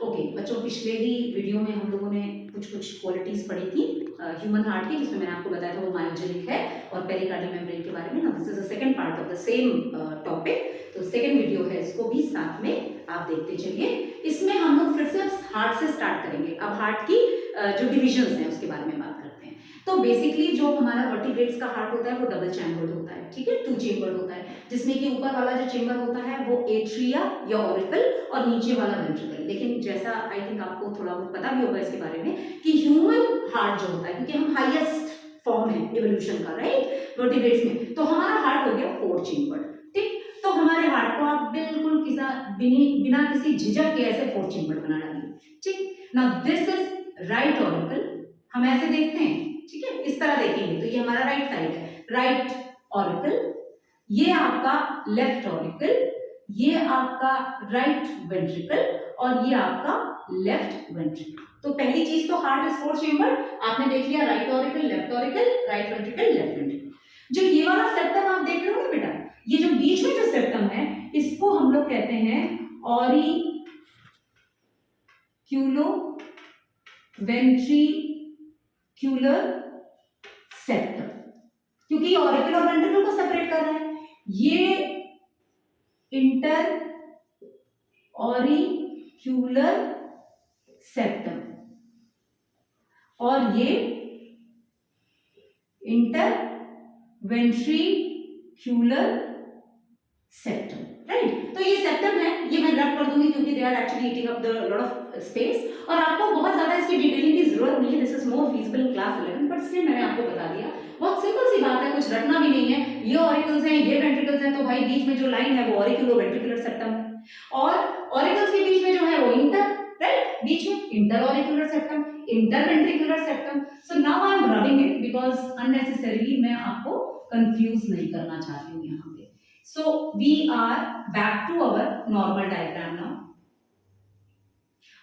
Okay बच्चों, पिछले ही video में हम लोगों ने कुछ कुछ क्वालिटीज पढ़ी थी ह्यूमन हार्ट की, जिसमें मैंने आपको बताया था वो मायोजेनिक है और पेरिकार्डियल मेम्ब्रेन के बारे में। Now this is the second part of the same topic. तो सेकंड वीडियो है, इसको भी साथ में आप देखते चलिए। इसमें हम लोग फिर से हार्ट से स्टार्ट करेंगे। अब हार्ट की जो डिविजन्स हैं उसके बारे में बात करते हैं। तो बेसिकली जो हमारा वर्टिब्रेट्स का हार्ट होता है वो डबल चैम्बर्ड होता है, ठीक है, 2 चेम्बर्ड होता है, जिसमें कि ऊपर वाला जो चेम्बर होता है वो एट्रिया या ऑरिकल और नीचे वाला वेंट्रिकल। लेकिन जैसा आई थिंक आपको थोड़ा बहुत पता भी होगा इसके बारे में कि ह्यूमन हार्ट जो होता है, क्योंकि हम हाईएस्ट फॉर्म है इवोल्यूशन का, राइट, वर्टिब्रेट्स में, तो हमारा हार्ट हो गया 4 चेम्बर्ड। ठीक, तो हमारे हार्ट को आप बिल्कुल बिना किसी झिझक के ऐसे 4 चेम्बर्ड बना डालिए। ठीक, now this is right auricle, हम ऐसे देखते हैं, ठीक है, इस तरह देखेंगे तो ये हमारा राइट साइड है, राइट ऑरिकल, ये आपका लेफ्ट ऑरिकल, ये आपका राइट वेंट्रिकल और ये आपका लेफ्ट वेंट्रिकल। तो पहली चीज तो हार्ट इज 4 चेम्बर, आपने देख लिया, right auricle, left auricle, right ventricle, left ventricle. जो ये वाला सेप्टम आप देख रहे हो ना बेटा, ये जो बीच में जो सेप्टम है इसको हम लोग कहते हैं ऑरिक्यूलो वेंट्रिक्यूलर सेप्टम, क्योंकि ऑरिकल और वेंट्रिकल को सेपरेट कर रहा है। ये इंटर ऑरिक्यूलर सेप्टम और ये इंटर वेंट्रिक्यूलर सेप्टम, राइट। तो ये सेप्टम है, ये मैं रब कर दूंगी क्योंकि they are actually eating up the lot of space और आपको बहुत ज्यादा इसकी डिटेलिंग की जरूरत नहीं है। This is more feasible in class 11, but still मैंने आपको बता दिया। बहुत सिंपल सी बात है, कुछ रटना भी नहीं है। ये ऑरिकल्स हैं, ये वेंट्रिकल्स हैं, तो भाई बीच में जो लाइन है वो ऑरिक्यूलो वेंट्रिकुलर सेप्टम है और ऑरिकल्स के बीच में जो है वो इंटर, राइट, बीच में inter auricular septum, inter ventricular septum. So now I am rubbing it because unnecessarily मैं आपको कंफ्यूज नहीं करना चाहती हूँ यहाँ पे। So we are back to our normal diagram now.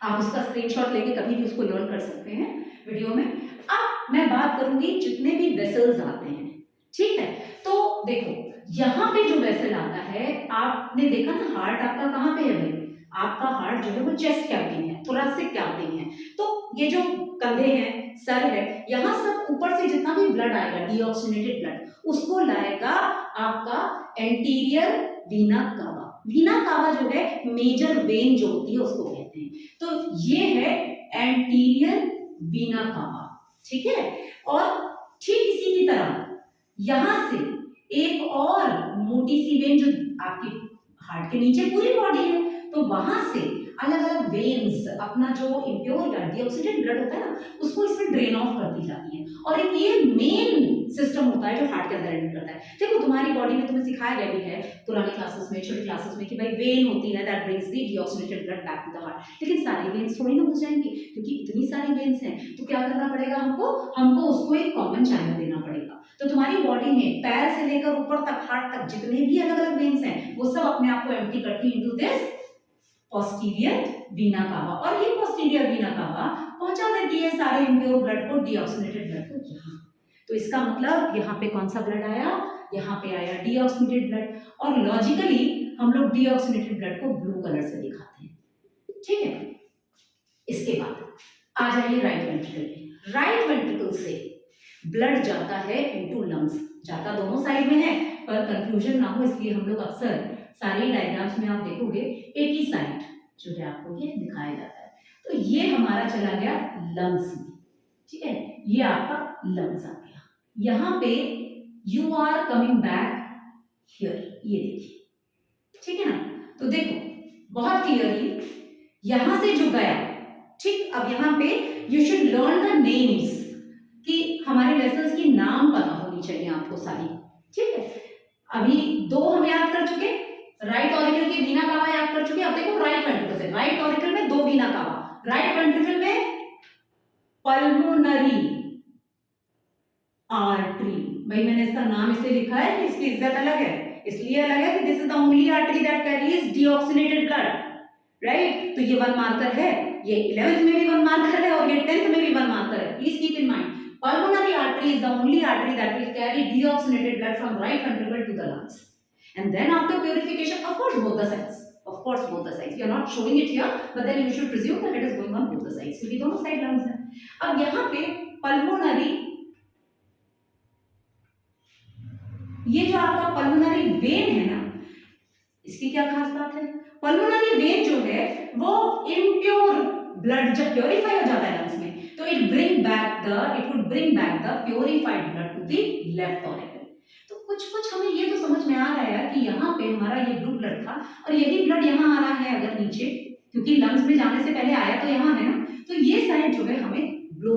आप उसका स्क्रीनशॉट लेके कभी भी उसको लर्न कर सकते हैं वीडियो में। अब मैं बात करूंगी जितने भी वेसल्स आते हैं, ठीक है। तो देखो यहाँ पे जो वेसल आता है, आपने देखा ना हार्ट आपका कहाँ पे है भाई, आपका हार्ट जो है वो चेस्ट कैविटी है, थोरैसिक कैविटी है। तो ये जो कंधे हैं, सर है, यहाँ सब ऊपर से जितना भी ब्लड आएगा, डीऑक्सीनेटेड ब्लड, उसको लाएगा आपका एंटीरियर वीना कावा। वीना कावा जो है मेजर वेन जो होती है उसको कहते हैं। तो ये है एंटीरियर वीना कावा, ठीक है। और ठीक इसी की तरह यहां से एक और मोटी सी वेन जो आपकी हार्ट के नीचे पूरी बॉडी है, तो वहां से अलग अलग वेन्स अपना जो इम्प्योर या डीऑक्सीडेंट ब्लड होता है ना, उसको इसमें ड्रेन ऑफ कर दी जाती है। और एक ये मेन सिस्टम होता है जो हार्ट के अंदर एंटर करता है। देखो तुम्हारी बॉडी में तुम्हें सिखाया गया भी है पुरानी क्लासेस में, छोटी क्लासेस में, कि भाई वेन होती है that brings the deoxygenated blood back to the heart. लेकिन सारी वेन्स थोड़ी ना घुस जाएंगी, क्योंकि इतनी सारी वेन्स हैं, तो क्या करना पड़ेगा हमको उसको एक कॉमन चैनल देना पड़ेगा। तो तुम्हारी बॉडी में पैर से लेकर ऊपर तक, हार्ट तक जितने भी अलग अलग वेन्स हैं, वो सब अपने आप को एम्प्टी करती इनटू दिस पोस्टीरियर वीना कावा। और ये पोस्टीरियर वीना कावा पहुंचा देती है सारे इम्प्योर ब्लड को, डीऑक्सीनेटेड ब्लड को यहाँ। तो इसका मतलब यहाँ पे कौन सा ब्लड आया, यहाँ पे आया डीऑक्सीनेटेड ब्लड। और लॉजिकली हम लोग डीऑक्सीनेटेड ब्लड को ब्लू कलर से दिखाते हैं, ठीक है। इसके बाद आ जाइए राइट वेंट्रिकल में। राइट वेंट्रिकल से ब्लड जाता है इनटू लंग्स, जाता दोनों साइड में है, पर कंफ्यूजन ना हो इसलिए हम लोग अक्सर सारे डायग्राम्स में आप देखोगे एक ही साइड जो है आपको ये दिखाया जाता है। तो ये हमारा चला गया लंग्स में, ठीक है, ये आपका लंग्स आ गया। यहाँ पे you are coming back here, ये देखिए, ठीक है ना। तो देखो बहुत क्लियरली यहाँ से जो गया, ठीक। अब यहाँ पे you should learn the names, कि हमारे वेसल्स की नाम पता होनी चाहिए आपको सारी, ठीक है। अभी 2 हम याद कर चुके, राइट ऑरिकल की वीना कावा याद कर चुके। अब देखो राइट वेंट्रिकल से, राइट ऑरिकल में 2 वीना कावा, राइट वेंट्रिकल में पल्मोनरी आर्टरी। भाई मैंने इसका नाम इसलिए लिखा है कि इसकी इज्जत अलग है, इसलिए अलग है कि this is the only artery that carries deoxygenated blood, right. तो ये 1 मार्कर है, ये 11th में भी 1 मार्कर है और ये 10th में भी 1 मार्कर है। Please keep in mind, pulmonary artery is the only artery that will carry deoxygenated blood from right ventricle to the lungs. And then after purification, of course both the sides, Of course, both the sides. We are not showing it here, but then you should presume that it is going on both the sides. क्योंकि दोनों side lungs हैं. अब यहाँ पे pulmonary, ये जो आपका pulmonary vein है ना, इसकी क्या खास बात है? pulmonary vein जो है वो impure blood जब purify हो जाता है lungs में, तो it would bring back the purified blood to the left auricle. तो कुछ हमें ये तो समझ में आ रहा है कि यहाँ पे हमारा ये ब्लू ब्लड था और यही ब्लड यहाँ आ रहा है अगर नीचे, क्योंकि लंग्स में जाने से पहले आया तो यहाँ है ना, तो ये साइड जो है हमें ब्लू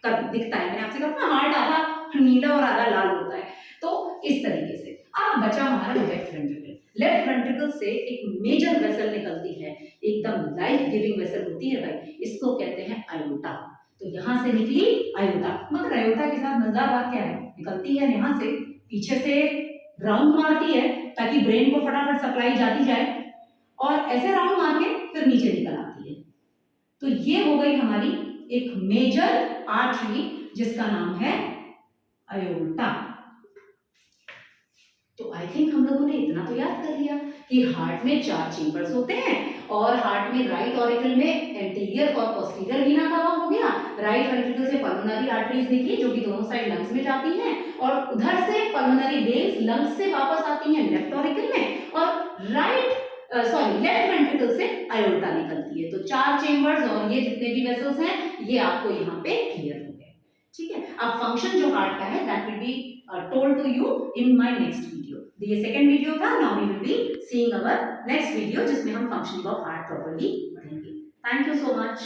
कर दिखता है. मैंने आपसे कहा ना हार्ट आधा नीला और आधा लाल होता है, तो इस तरीके से. अब बचा हमारा लेफ्ट वेंट्रिकल. लेफ्ट वेंट्रिकल से एक मेजर वेसल निकलती है, एकदम लाइफ गिविंग वेसल होती है भाई, इसको कहते हैं आयोटा. तो यहाँ से निकली आयोटा, मगर आयोटा के साथ मजेदार बात क्या है, निकलती है यहाँ से, पीछे से राउंड मारती है ताकि ब्रेन को फटाफट सप्लाई जाती जाए, और ऐसे राउंड मार के फिर नीचे निकल आती है. तो ये हो गई हमारी एक मेजर आर्टरी जिसका नाम है आयोटा. तो आई थिंक हम लोगों ने इतना तो याद कर लिया कि हार्ट में 4 चेंबर्स होते हैं, और हार्ट में राइट ऑरिकल में एंटीरियर और पोस्टीरियर वीना कवा हो गया, राइट वेंट्रिकल से पल्मोनरी आर्टरीज निकली जो कि दोनों साइड लंग्स में जाती हैं, और उधर से पल्मोनरी वेन्स लंग्स से वापस आती हैं लेफ्ट ऑरिकल में, और लेफ्ट वेंट्रिकल से आयोटा निकलती है. तो 4 चेंबर्स और ये जितने भी वेसल्स हैं ये आपको यहाँ पे क्लियर हो गए. ठीक है, अब फंक्शन जो हार्ट का है that will be told to you in my next video. ये सेकंड वीडियो था. Now we will be seeing our next video जिसमें हम फंक्शनिंग ऑफ हार्ट प्रॉपर्ली पढ़ेंगे. Thank you so much.